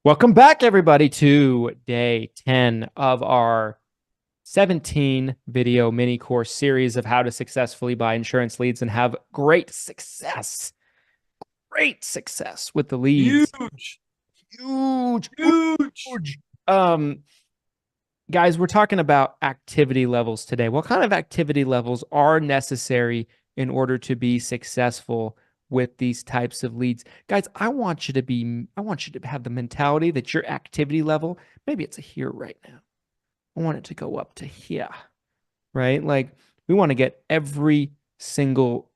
Welcome back, everybody, to day 10 of our 17 video mini course series of how to successfully buy insurance leads and have great success with the leads. Huge, Huge, huge. huge. Um, Guys, we're talking about activity levels today. What kind of activity levels are necessary in order to be successful with these types of leads? Guys, I want you to have the mentality that your activity level, maybe it's a here right now. I want it to go up to here, right? Like we want to get every single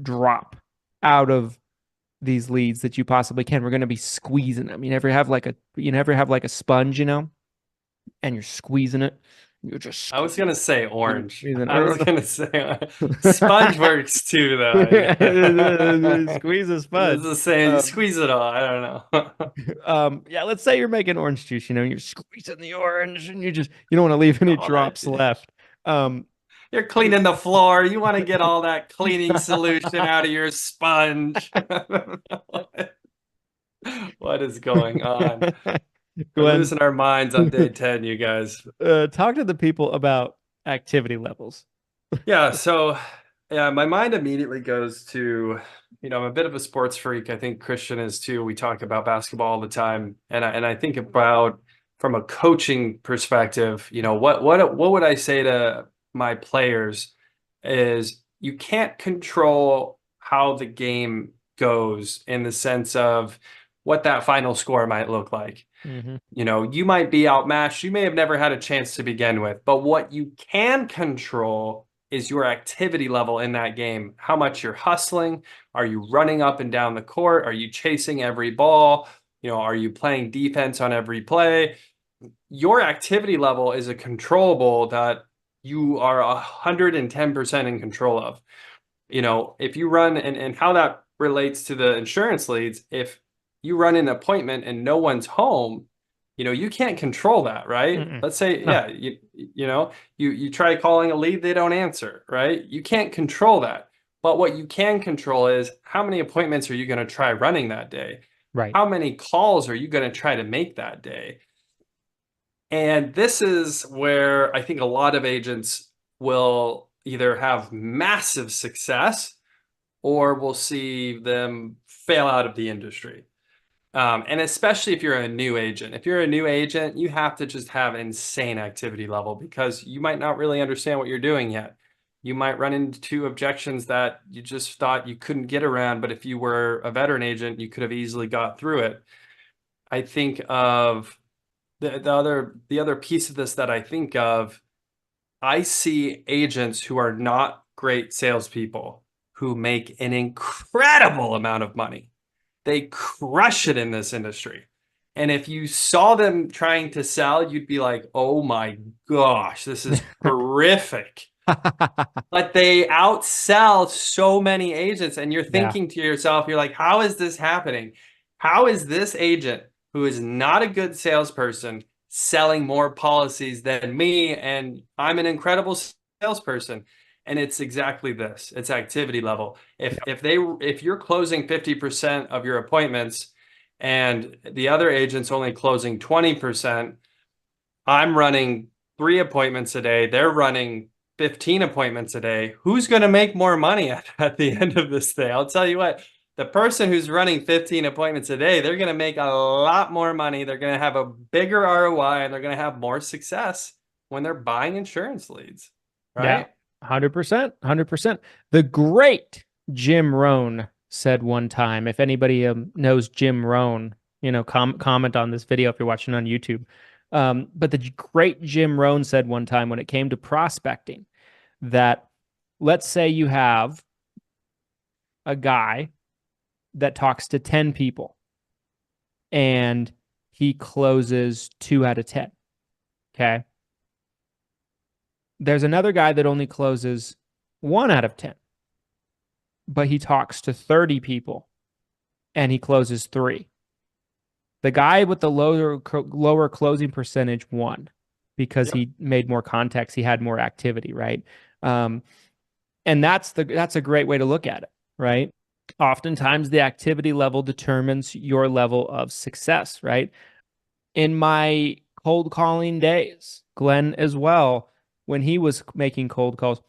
drop out of these leads that you possibly can. We're going to be squeezing them. You never have like a sponge, and you're squeezing it. You're just I was gonna say orange. squeezing. I was gonna say sponge works too, though. Squeeze a It's sponge. the same. Um, Squeeze it all. I don't know. yeah, let's say you're making orange juice, and you're squeezing the orange, and you don't want to leave any All that drops left. Um, you're cleaning the floor. You want to get all that cleaning solution out of your sponge. What is going on? We're Glenn, losing our minds on day 10, you guys. talk to the people about activity levels. Yeah, so yeah, my mind immediately goes to, I'm a bit of a sports freak. I think Christian is too. We talk about basketball all the time, and I think about from a coaching perspective, what would I say to my players is you can't control how the game goes in the sense of what that final score might look like. Hmm. You might be outmatched. You may have never had a chance to begin with, but what you can control is your activity level in that game. How much you're hustling. Are you running up and down the court? Are you chasing every ball? Are you playing defense on every play? Your activity level is a controllable that you are 110% in control of. If you run and how that relates to the insurance leads, if you run an appointment and no one's home, you can't control that, right? Mm-mm. Let's say, No. yeah, you try calling a lead, they don't answer, right? You can't control that. But what you can control is how many appointments are you going to try running that day? Right. How many calls are you going to try to make that day? And this is where I think a lot of agents will either have massive success or we'll see them fail out of the industry. And especially if you're a new agent. If you're a new agent, you have to just have insane activity level because you might not really understand what you're doing yet. You might run into objections that you just thought you couldn't get around, but if you were a veteran agent, you could have easily got through it. I think of the other piece of this that I think of, I see agents who are not great salespeople who make an incredible amount of money. They crush it in this industry. And if you saw them trying to sell, you'd be like, oh my gosh, this is horrific. But they outsell so many agents, and you're Yeah. thinking to yourself, you're like, how is this happening? How is this agent who is not a good salesperson selling more policies than me? And I'm an incredible salesperson. And it's exactly this. It's activity level. If Yep. if they if you're closing 50% of your appointments and the other agent's only closing 20%, I'm running 3 appointments a day. They're running 15 appointments a day. Who's going to make more money at the end of this day? I'll tell you what, the person who's running 15 appointments a day, they're going to make a lot more money. They're going to have a bigger ROI and they're going to have more success when they're buying insurance leads, Yeah. right? 100%. 100%. The great Jim Rohn said one time, if anybody knows Jim Rohn, comment on this video if you're watching on YouTube. But the great Jim Rohn said one time when it came to prospecting that let's say you have a guy that talks to 10 people and he closes 2 out of 10. Okay. There's another guy that only closes 1 out of 10, but he talks to 30 people and he closes 3. The guy with the lower closing percentage won because Yep. he made more contacts, he had more activity, right? Um, and that's a great way to look at it, right? Oftentimes the activity level determines your level of success, right? in my cold calling days, Glenn as well, when he was making cold calls,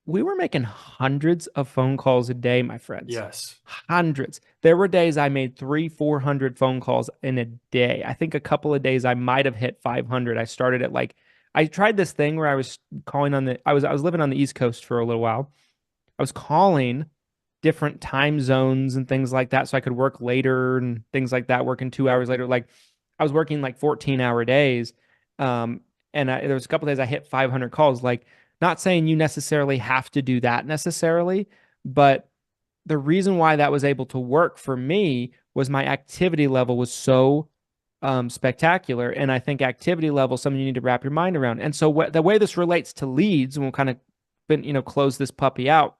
we were making hundreds of phone calls a day, my friends. Yes. Hundreds. There were days I made 400 phone calls in a day. I think a couple of days I might have hit 500. I started at like, I tried this thing where I was calling on I was living on the East Coast for a little while. I was calling different time zones and things like that so I could work later and things like that, working 2 hours later. Like I was working like 14-hour days. Um, and there was a couple days I hit 500 calls. Like, not saying you necessarily have to do that necessarily, but the reason why that was able to work for me was my activity level was so spectacular. And I think activity level is something you need to wrap your mind around. And so the way this relates to leads, and we'll kind of close this puppy out.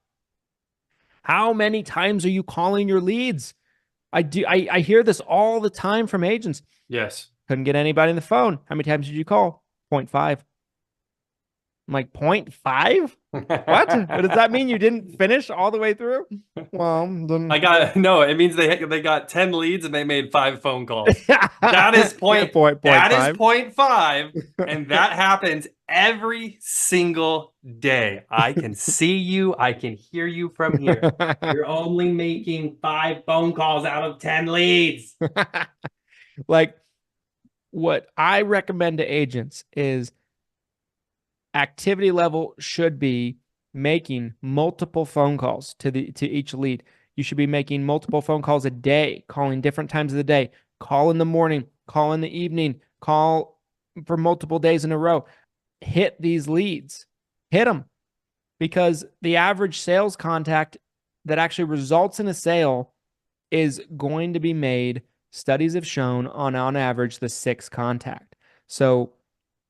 How many times are you calling your leads? I hear this all the time from agents. Yes. Couldn't get anybody on the phone. How many times did you call? 0.5. I'm like, 0.5? What? What does that mean? You didn't finish all the way through? Well, then I got no. It means they got 10 leads and they made 5 phone calls. That is yeah, that is 0.5. 0.5, and that happens every single day. I can see you. I can hear you from here. You're only making 5 phone calls out of 10 leads. Like, what I recommend to agents is activity level should be making multiple phone calls to each lead. You should be making multiple phone calls a day, calling different times of the day. Call in the morning, call in the evening, call for multiple days in a row. Hit these leads. Hit them, because the average sales contact that actually results in a sale is going to be made, studies have shown, on average the 6th contact. So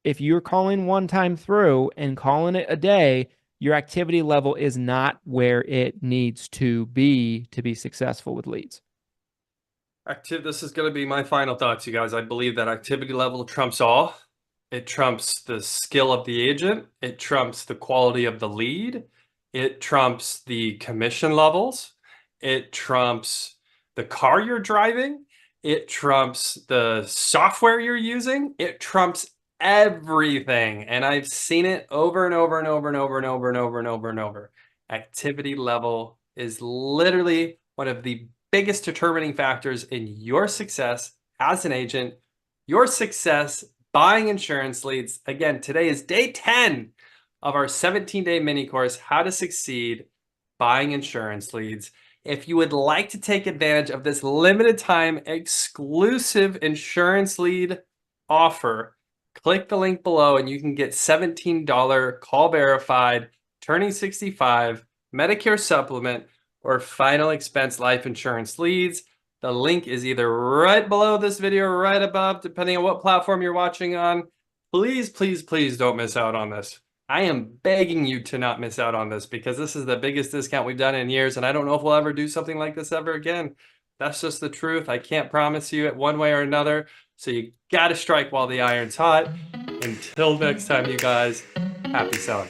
if you're calling one time through and calling it a day, your activity level is not where it needs to be successful with leads. This is going to be my final thoughts, you guys. I believe that activity level trumps all. It trumps the skill of the agent. It trumps the quality of the lead. It trumps the commission levels. It trumps the car you're driving. It trumps the software you're using. It trumps everything. And I've seen it over and over and over and over and over and over and over and over. Activity level is literally one of the biggest determining factors in your success as an agent, your success buying insurance leads. Again, today is day 10 of our 17-day mini course, How to Succeed Buying Insurance Leads. If you would like to take advantage of this limited time exclusive insurance lead offer, click the link below and you can get $17 call verified, turning 65, Medicare Supplement, or final expense life insurance leads. The link is either right below this video or right above, depending on what platform you're watching on. Please, please, please don't miss out on this. I am begging you to not miss out on this, because this is the biggest discount we've done in years, and I don't know if we'll ever do something like this ever again. That's just the truth. I can't promise you it one way or another, so you got to strike while the iron's hot. Until next time, you guys, happy selling.